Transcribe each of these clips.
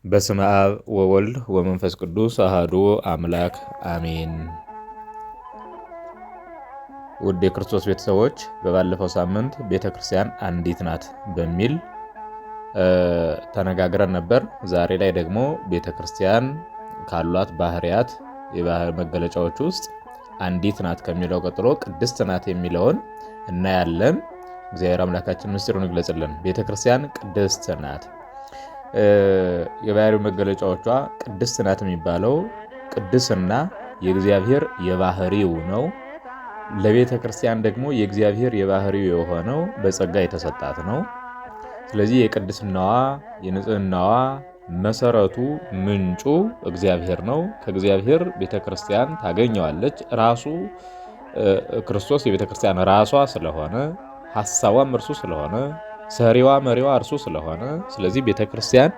በስመ አብ ወወልድ ወመንፈስ ቅዱስ አሐዱ አምላክ አሜን። ውድ የክርስቶስ ቤተሰቦች በባለፈው ሳምንት ቤተክርስቲያን አንዲት ናት በሚል ተነጋግረን ነበር። ዛሬ ላይ ደግሞ ቤተክርስቲያን ካሏት ባህሪያት የባህር መገለጫዎች ውስጥ አንዲት ናት ከሚለው ቀጥሎ ቅድስት ናት የሚለውን እናያለን። እግዚአብሔር አምላካችን ምስጢሩን ይግለጽልን። ቤተክርስቲያን ቅድስት ናት። የባህሪው መገለጫዎቿ ቅድስት ናት የሚባለው ቅድስና የእግዚአብሔር የባህሪው ነው። ለቤተ ክርስቲያን ደግሞ የእግዚአብሔር የባህሪው የሆነው በጸጋ የተሰጣት ነው። ስለዚህ የቅድስናዋ የንጽህናዋ መሰረቱ ምንጩ እግዚአብሔር ነው። ከእግዚአብሔር ቤተ ክርስቲያን ታገኘዋለች። ራሱ ክርስቶስ የቤተ ክርስቲያን ራሷ ስለሆነ ሐሳቧም እርሱ ስለሆነ ሰሪዋ መሪዋ እርሱ ስለሆነ ስለዚህ ቤተክርስቲያን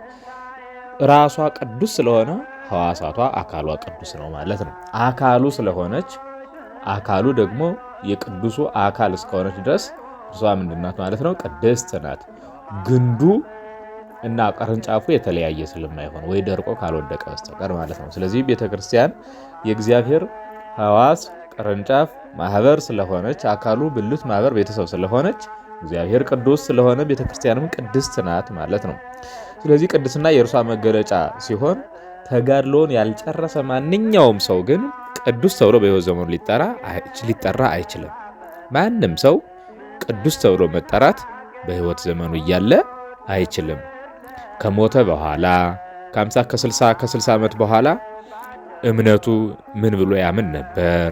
ራሷ ቅዱስ ስለሆነ ሕዋሳቷ አካሏ ቅዱስ ነው ማለት ነው። አካሉ ስለሆነች አካሉ ደግሞ የቅዱሱ አካል እስከሆነች ድረስ እርሷ ምንድናት ማለት ነው? ቅድስት ናት። ግንዱ እና ቅርንጫፉ የተለያየ ስለማይሆን ወይ ደርቆ ካልወደቀ በስተቀር ማለት ነው። ስለዚህ ቤተክርስቲያን የእግዚአብሔር ሕዋስ ቅርንጫፍ ማህበር ስለሆነች አካሉ ብልት ማህበር ቤተሰብ ስለሆነች እግዚአብሔር ቅዱስ ስለሆነ ቤተክርስቲያንም ቅድስት ናት ማለት ነው። ስለዚህ ቅድስና የእርሷ መገለጫ ሲሆን ተጋድሎን ያልጨረሰ ማንኛውም ሰው ግን ቅዱስ ተብሎ በሕይወት ዘመኑ ሊጠራ አይችልም። ማንም ሰው ቅዱስ ተብሎ መጠራት በሕይወት ዘመኑ እያለ አይችልም። ከሞተ በኋላ ከ50 ከ60 ዓመት በኋላ እምነቱ ምን ብሎ ያምን ነበር?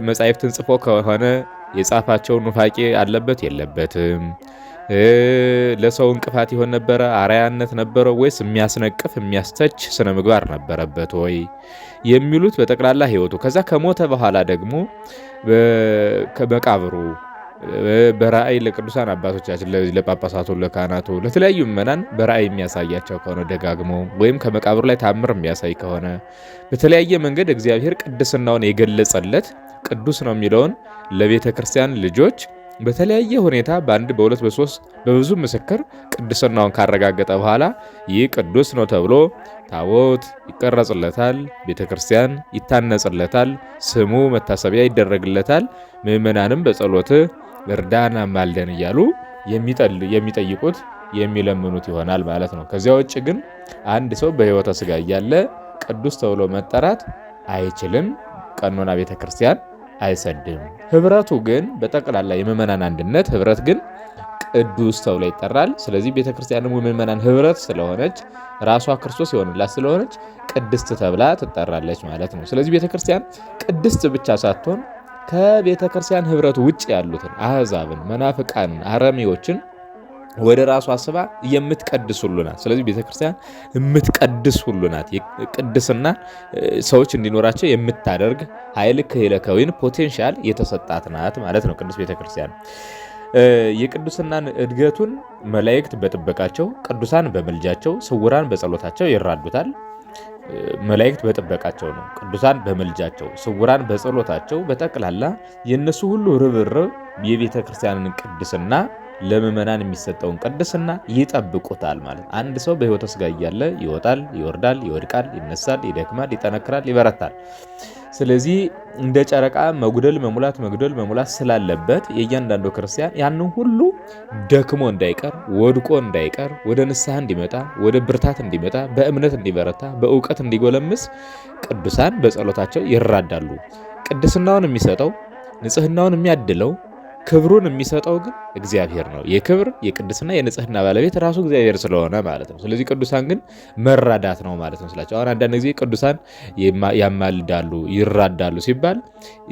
መጻሕፍትን ጽፎ ከሆነ የጻፋቸው ኑፋቄ አለበት የለበትም? ለሰው እንቅፋት ይሆን ነበረ? አርአያነት ነበረው ወይስ የሚያስነቅፍ የሚያስተች ስነ ምግባር ነበረበት ወይ የሚሉት በጠቅላላ ሕይወቱ ከዛ ከሞተ በኋላ ደግሞ ከመቃብሩ በራእይ ለቅዱሳን አባቶቻችን ለጳጳሳቱ፣ ለካህናቱ፣ ለተለያዩ ምዕመናን በራእይ የሚያሳያቸው ከሆነ ደጋግመው ወይም ከመቃብሩ ላይ ታምር የሚያሳይ ከሆነ በተለያየ መንገድ እግዚአብሔር ቅድስናውን የገለጸለት ቅዱስ ነው የሚለውን ለቤተ ክርስቲያን ልጆች በተለያየ ሁኔታ በአንድ በሁለት በሶስት በብዙ ምስክር ቅድስናውን ካረጋገጠ በኋላ ይህ ቅዱስ ነው ተብሎ ታቦት ይቀረጽለታል፣ ቤተ ክርስቲያን ይታነጽለታል፣ ስሙ መታሰቢያ ይደረግለታል። ምዕመናንም በጸሎት እርዳን አማልደን እያሉ የሚጠይቁት የሚለምኑት ይሆናል ማለት ነው። ከዚያ ውጭ ግን አንድ ሰው በሕይወተ ሥጋ እያለ ቅዱስ ተብሎ መጠራት አይችልም። ቀኖና ቤተ ክርስቲያን አይሰድም። ህብረቱ ግን በጠቅላላ የምዕመናን አንድነት ህብረት ግን ቅዱስ ተብሎ ይጠራል። ስለዚህ ቤተ ክርስቲያን ደግሞ የምዕመናን ህብረት ስለሆነች ራሷ ክርስቶስ የሆነላት ስለሆነች ቅድስት ተብላ ትጠራለች ማለት ነው። ስለዚህ ቤተ ክርስቲያን ቅድስት ብቻ ሳትሆን ከቤተ ክርስቲያን ህብረት ውጭ ያሉትን አሕዛብን፣ መናፍቃንን፣ አረሚዎችን ወደ ራሷ አስባ የምትቀድስ ሁሉ ናት። ስለዚህ ቤተክርስቲያን የምትቀድስ ሁሉ ናት። ቅድስና ሰዎች እንዲኖራቸው የምታደርግ ኃይል ክህለከዊን ፖቴንሻል የተሰጣት ናት ማለት ነው ቅዱስ ቤተክርስቲያን። የቅዱስናን እድገቱን መላእክት በጥበቃቸው፣ ቅዱሳን በመልጃቸው፣ ስውራን በጸሎታቸው ይራዱታል። መላእክት በጥበቃቸው ነው፣ ቅዱሳን በመልጃቸው፣ ስውራን በጸሎታቸው። በጠቅላላ የእነሱ ሁሉ ርብርብ የቤተ ክርስቲያንን ቅድስና ለምዕመናን የሚሰጠውን ቅድስና ይጠብቁታል ማለት። አንድ ሰው በሕይወተ ሥጋ እያለ ይወጣል፣ ይወርዳል፣ ይወድቃል፣ ይነሳል፣ ይደክማል፣ ይጠነክራል፣ ይበረታል። ስለዚህ እንደ ጨረቃ መጉደል መሙላት መጉደል መሙላት ስላለበት የእያንዳንዱ ክርስቲያን ያንን ሁሉ ደክሞ እንዳይቀር ወድቆ እንዳይቀር ወደ ንስሐ እንዲመጣ ወደ ብርታት እንዲመጣ በእምነት እንዲበረታ በእውቀት እንዲጎለምስ ቅዱሳን በጸሎታቸው ይራዳሉ። ቅድስናውን የሚሰጠው ንጽህናውን የሚያድለው ክብሩን የሚሰጠው ግን እግዚአብሔር ነው። የክብር የቅድስና የንጽህና ባለቤት ራሱ እግዚአብሔር ስለሆነ ማለት ነው። ስለዚህ ቅዱሳን ግን መራዳት ነው ማለት ነው ስላቸው። አሁን አንዳንድ ጊዜ ቅዱሳን ያማልዳሉ ይራዳሉ ሲባል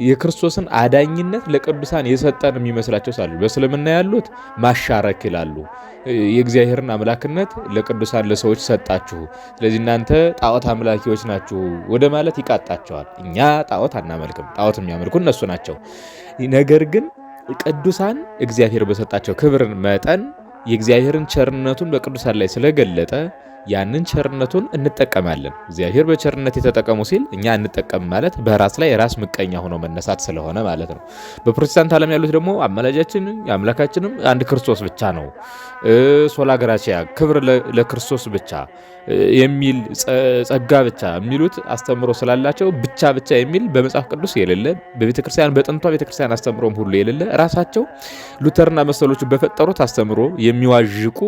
የክርስቶስን አዳኝነት ለቅዱሳን የሰጠን የሚመስላቸው ሳሉ በእስልምና ያሉት ማሻረክ ይላሉ። የእግዚአብሔርን አምላክነት ለቅዱሳን ለሰዎች ሰጣችሁ፣ ስለዚህ እናንተ ጣዖት አምላኪዎች ናችሁ ወደ ማለት ይቃጣቸዋል። እኛ ጣዖት አናመልክም፣ ጣዖት የሚያመልኩ እነሱ ናቸው። ነገር ግን ቅዱሳን እግዚአብሔር በሰጣቸው ክብርን መጠን የእግዚአብሔርን ቸርነቱን በቅዱሳን ላይ ስለገለጠ ያንን ቸርነቱን እንጠቀማለን። እግዚአብሔር በቸርነት የተጠቀሙ ሲል እኛ እንጠቀም ማለት በራስ ላይ ራስ ምቀኛ ሆኖ መነሳት ስለሆነ ማለት ነው። በፕሮቴስታንት ዓለም ያሉት ደግሞ አማላጃችን የአምላካችንም አንድ ክርስቶስ ብቻ ነው፣ ሶላ ግራቺያ ክብር ለክርስቶስ ብቻ የሚል ጸጋ ብቻ የሚሉት አስተምሮ ስላላቸው ብቻ የሚል በመጽሐፍ ቅዱስ የሌለ በቤተክርስቲያን በጥንቷ ቤተክርስቲያን አስተምሮም ሁሉ የሌለ ራሳቸው ሉተርና መሰሎቹ በፈጠሩት አስተምሮ የሚዋዥቁ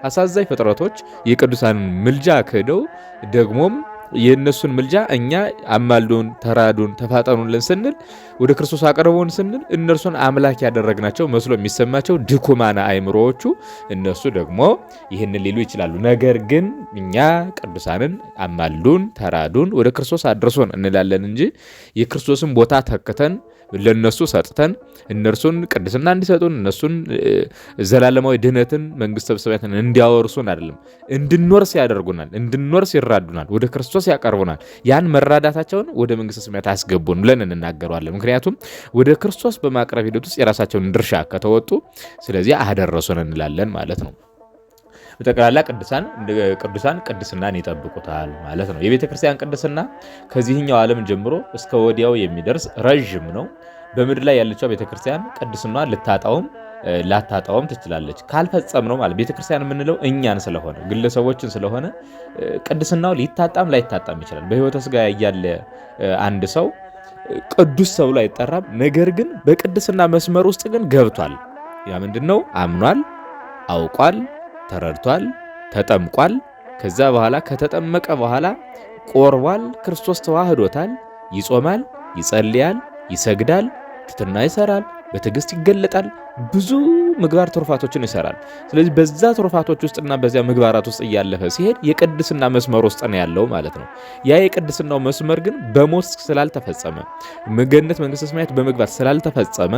አሳዛኝ ፍጥረቶች የቅዱሳን ምልጃ ክደው ደግሞም የእነሱን ምልጃ እኛ አማልዶን ተራዱን ተፋጠኑልን ስንል ወደ ክርስቶስ አቀርቦን ስንል እነርሱን አምላክ ያደረግናቸው መስሎ የሚሰማቸው ድኩማና አእምሮዎቹ እነሱ ደግሞ ይህንን ሊሉ ይችላሉ። ነገር ግን እኛ ቅዱሳንን አማልዱን ተራዱን ወደ ክርስቶስ አድርሶን እንላለን እንጂ የክርስቶስን ቦታ ተክተን ለነሱ ሰጥተን እነርሱን ቅድስና እንዲሰጡን እነሱን ዘላለማዊ ድህነትን መንግስተ ሰማያትን እንዲያወርሱን አይደለም። እንድንወርስ ያደርጉናል፣ እንድንወርስ ይራዱናል፣ ወደ ክርስቶስ ያቀርቡናል። ያን መራዳታቸውን ወደ መንግስተ ሰማያት አስገቡን ብለን እንናገረዋለን። ምክንያቱም ወደ ክርስቶስ በማቅረብ ሂደት ውስጥ የራሳቸውን ድርሻ ከተወጡ ስለዚህ አደረሱን እንላለን ማለት ነው። በጠቅላላ ቅዱሳን ቅድስናን ይጠብቁታል ማለት ነው። የቤተ ክርስቲያን ቅድስና ከዚህኛው ዓለም ጀምሮ እስከ ወዲያው የሚደርስ ረዥም ነው። በምድር ላይ ያለችው ቤተ ክርስቲያን ቅድስናዋን ልታጣውም ላታጣውም ትችላለች። ካልፈጸም ነው ማለት ቤተ ክርስቲያን የምንለው እኛን ስለሆነ ግለሰቦችን ስለሆነ ቅድስናው ሊታጣም ላይታጣም ይችላል። በሕይወተ ሥጋ ያለ አንድ ሰው ቅዱስ ተብሎ አይጠራም። ነገር ግን በቅድስና መስመር ውስጥ ግን ገብቷል። ያ ምንድነው? አምኗል፣ አውቋል፣ ተረድቷል፣ ተጠምቋል። ከዛ በኋላ ከተጠመቀ በኋላ ቆርቧል፣ ክርስቶስ ተዋህዶታል። ይጾማል፣ ይጸልያል፣ ይሰግዳል፣ ትሕትና ይሰራል፣ በትዕግስት ይገለጣል፣ ብዙ ምግባር ትሩፋቶችን ይሰራል። ስለዚህ በዛ ትሩፋቶች ውስጥና በዚያ ምግባራት ውስጥ እያለፈ ሲሄድ የቅድስና መስመር ውስጥ ነው ያለው ማለት ነው። ያ የቅድስናው መስመር ግን በሞት ስላልተፈጸመ ገነት መንግስተ ሰማያት በመግባት ስላልተፈጸመ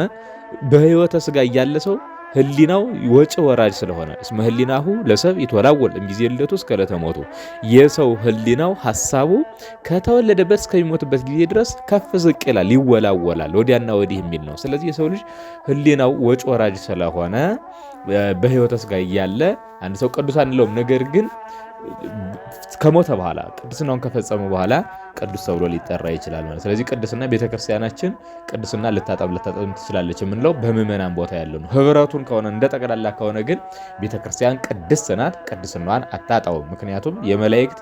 በሕይወተ ሥጋ እያለ ሰው ህሊናው ወጭ ወራጅ ስለሆነ እስመ ህሊናሁ ለሰብ ይትወላወል እምጊዜ ልደቱ እስከ ዕለተ ሞቱ የሰው ህሊናው ሐሳቡ ከተወለደበት እስከሚሞትበት ጊዜ ድረስ ከፍ ዝቅ ይላል፣ ይወላወላል፣ ወዲያና ወዲህ የሚል ነው። ስለዚህ የሰው ልጅ ህሊናው ወጭ ወራጅ ስለሆነ በሕይወተ ሥጋ እያለ አንድ ሰው ቅዱስ አንለውም። ነገር ግን ከሞተ በኋላ ቅድስናውን ከፈጸመ በኋላ ቅዱስ ተብሎ ሊጠራ ይችላል ማለት። ስለዚህ ቅድስና ቤተክርስቲያናችን ቅድስና ልታጣም ትችላለች የምንለው በምዕመናን ቦታ ያለው ነው። ህብረቱን ከሆነ እንደ ጠቅላላ ከሆነ ግን ቤተክርስቲያን ቅድስት ናት፣ ቅድስናዋን አታጣውም። ምክንያቱም የመላእክት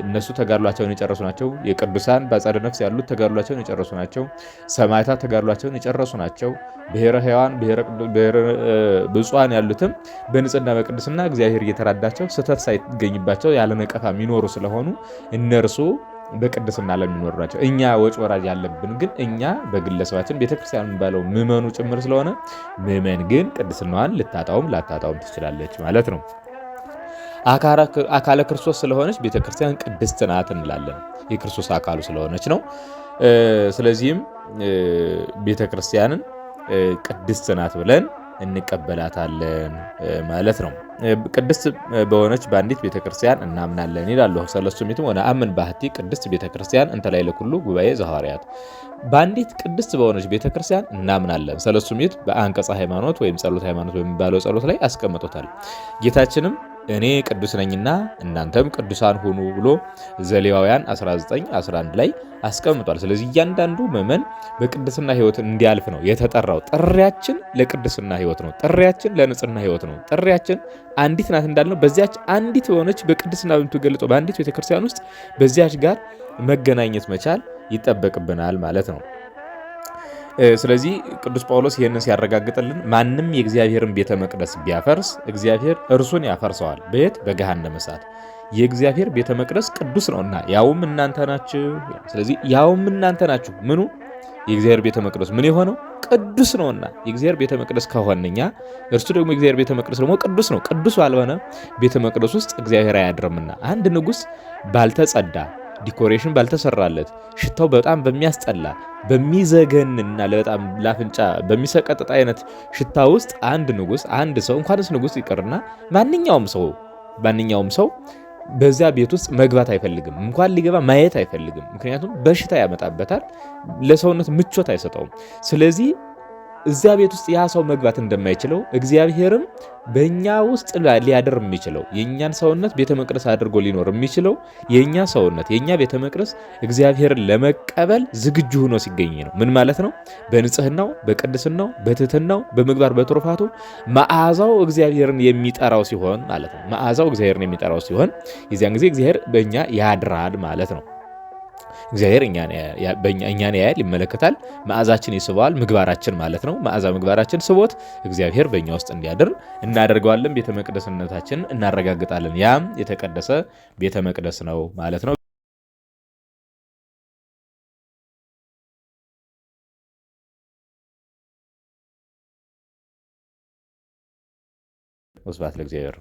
እነሱ ተጋድሏቸውን የጨረሱ ናቸው። የቅዱሳን በአጸደ ነፍስ ያሉት ተጋድሏቸውን የጨረሱ ናቸው። ሰማዕታት ተጋድሏቸውን የጨረሱ ናቸው። ብሔረ ሕያዋን ብሔረ ብፁዓን ያሉትም በንጽህና በቅድስና እግዚአብሔር እየተራዳቸው ስህተት ሳይገኝባቸው ያለ ነቀፋ የሚኖሩ ስለሆኑ እነርሱ በቅድስና ለሚኖሩ ናቸው። እኛ ወጭ ወራጅ ያለብን ግን እኛ በግለሰባችን ቤተክርስቲያን የሚባለው ምዕመኑ ጭምር ስለሆነ ምዕመን ግን ቅድስናዋን ልታጣውም ላታጣውም ትችላለች ማለት ነው። አካለ ክርስቶስ ስለሆነች ቤተክርስቲያን ቅድስት ናት እንላለን። የክርስቶስ አካሉ ስለሆነች ነው። ስለዚህም ቤተክርስቲያንን ቅድስት ናት ብለን እንቀበላታለን ማለት ነው። ቅድስት በሆነች በአንዲት ቤተክርስቲያን እናምናለን ይላሉ ሰለስቱ ምዕት ወነአምን በአሐቲ ቅድስት ቤተክርስቲያን እንተ ላዕለ ኩሉ ጉባኤ ዘሐዋርያት። በአንዲት ቅድስት በሆነች ቤተክርስቲያን እናምናለን። ሰለስቱ ምዕት በአንቀጸ ሃይማኖት ወይም ጸሎት ሃይማኖት በሚባለው ጸሎት ላይ አስቀምጦታል። ጌታችንም እኔ ቅዱስ ነኝና እናንተም ቅዱሳን ሁኑ ብሎ ዘሌዋውያን 19:11 ላይ አስቀምጧል። ስለዚህ እያንዳንዱ ምዕመን በቅድስና ሕይወት እንዲያልፍ ነው የተጠራው። ጥሪያችን ለቅድስና ሕይወት ነው። ጥሪያችን ለንጽህና ሕይወት ነው። ጥሪያችን አንዲት ናት እንዳልነው በዚያች አንዲት የሆነች በቅድስና በምትገለጸው በአንዲት ቤተክርስቲያን ውስጥ በዚያች ጋር መገናኘት መቻል ይጠበቅብናል ማለት ነው። ስለዚህ ቅዱስ ጳውሎስ ይህንን ሲያረጋግጥልን ማንም የእግዚአብሔርን ቤተ መቅደስ ቢያፈርስ እግዚአብሔር እርሱን ያፈርሰዋል በየት በገሃነመ እሳት። የእግዚአብሔር ቤተ መቅደስ ቅዱስ ነውና ያውም እናንተ ናችሁ። ስለዚህ ያውም እናንተ ናችሁ ምኑ የእግዚአብሔር ቤተ መቅደስ ምን የሆነው ቅዱስ ነውና የእግዚአብሔር ቤተ መቅደስ ከሆነኛ እርሱ ደግሞ የእግዚአብሔር ቤተ መቅደስ ደግሞ ቅዱስ ነው። ቅዱስ ባልሆነ ቤተ መቅደስ ውስጥ እግዚአብሔር አያድርምና አንድ ንጉሥ ባልተጸዳ ዲኮሬሽን ባልተሰራለት ሽታው በጣም በሚያስጠላ በሚዘገንና በጣም ላፍንጫ በሚሰቀጥጥ አይነት ሽታ ውስጥ አንድ ንጉሥ አንድ ሰው እንኳንስ ንጉሥ ይቅርና ማንኛውም ሰው በዚያ ቤት ውስጥ መግባት አይፈልግም። እንኳን ሊገባ ማየት አይፈልግም። ምክንያቱም በሽታ ያመጣበታል፣ ለሰውነት ምቾት አይሰጠውም። ስለዚህ እዚያ ቤት ውስጥ ያ ሰው መግባት እንደማይችለው እግዚአብሔርም በእኛ ውስጥ ሊያድር የሚችለው የእኛን ሰውነት ቤተ መቅደስ አድርጎ ሊኖር የሚችለው የእኛ ሰውነት የእኛ ቤተ መቅደስ እግዚአብሔርን ለመቀበል ዝግጁ ሆኖ ሲገኝ ነው። ምን ማለት ነው? በንጽህናው፣ በቅድስናው፣ በትህትናው፣ በምግባር በትሩፋቱ መዓዛው እግዚአብሔርን የሚጠራው ሲሆን ማለት ነው። መዓዛው እግዚአብሔርን የሚጠራው ሲሆን የዚያን ጊዜ እግዚአብሔር በእኛ ያድራል ማለት ነው። እግዚአብሔር እኛን ያያል፣ ይመለከታል፣ መዓዛችን ይስበዋል። ምግባራችን ማለት ነው። መዓዛ ምግባራችን ስቦት እግዚአብሔር በእኛ ውስጥ እንዲያድር እናደርገዋለን። ቤተ መቅደስነታችን እናረጋግጣለን። ያም የተቀደሰ ቤተ መቅደስ ነው ማለት ነው። ወስብሐት ለእግዚአብሔር።